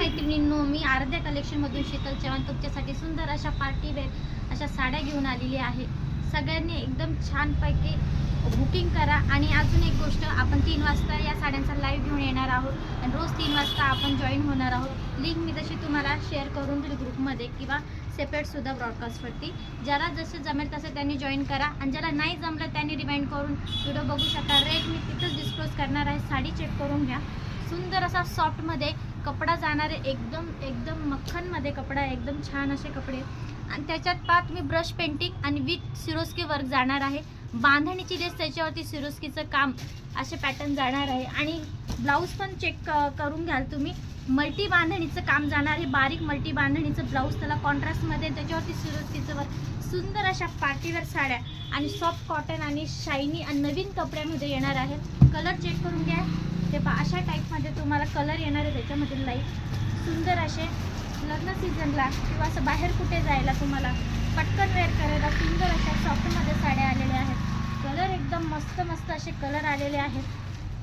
मैत्रिणींनो, मी आराध्या कलेक्शनमधून शीतल चव्हाण तुमच्यासाठी सुंदर अशा पार्टी वेअर अशा साड्या घेऊन आलेली आहे। सगळ्यांनी एकदम छानपैकी बुकिंग करा। आणि अजून एक गोष्ट, आपण 3 वाजता या साड्यांचा लाईव्ह घेऊन येणार आहोत आणि रोज 3 वाजता आपण जॉईन होणार आहोत। लिंक मी तशी तुम्हाला शेअर करून दिली ग्रुपमध्ये किंवा सेपरेटसुद्धा ब्रॉडकास्टवरती। ज्याला जसं जमेल तसं त्यांनी जॉईन करा आणि ज्याला नाही जमलं त्यांनी रिमाइंड करून व्हिडिओ बघू शकता। रेट मी तिथंच डिस्क्लोज करणार आहे, साडी चेक करून घ्या। सुंदर असा सॉफ्टमध्ये कपडा जाणारे, एकदम मक्खनमध्ये कपडा, एकदम छान असे कपडे। आणि त्याच्यात पात तुम्ही ब्रश पेंटिंग आणि विथ सिरोस्की वर्क जाणार आहे। बांधणीची लेस त्याच्यावरती सिरोस्कीचं काम असे पॅटर्न जाणार आहे। आणि ब्लाऊज पण चेक करून घ्याल तुम्ही, मल्टी बांधणीचं काम जाणार आहे, बारीक मल्टी बांधणीचं ब्लाऊज, त्याला कॉन्ट्रास्टमध्ये त्याच्यावरती सिरोस्कीचं वर्क। सुंदर अशा पार्टीवेअर साड्या आणि सॉफ्ट कॉटन आणि शायनी आणि नवीन कपड्यामध्ये येणार आहेत। कलर चेक करून घ्या, ते अशा टाईपमध्ये तुम्हाला कलर येणार आहे। त्याच्यामध्ये लाईट सुंदर असे लग्न सीझनला किंवा असं बाहेर कुठे जायला तुम्हाला पटकन वेअर करायला सुंदर अशा सॉफ्टमध्ये साड्या आलेल्या आहेत। कलर एकदम मस्त असे कलर आलेले आहेत।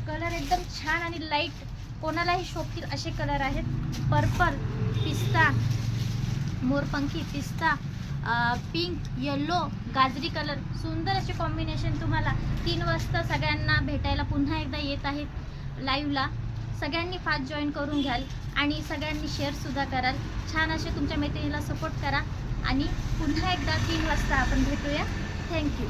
कलर एकदम छान आणि लाईट, कोणालाही शोभतील असे कलर आहेत। पर्पल, पिस्ता, मोरपंखी, पिस्ता, पिंक, येलो, गाजरी कलर, सुंदर असे कॉम्बिनेशन तुम्हाला 3 वाजता सगळ्यांना भेटायला पुन्हा एकदा येत आहेत लाईव्हला। सगळ्यांनी फास्ट जॉईन करून घ्याल आणि सगळ्यांनी शेअरसुद्धा कराल। छान असे तुमच्या मैत्रिणीला सपोर्ट करा आणि पुन्हा एकदा 3 वाजता आपण भेटूया। थँक्यू।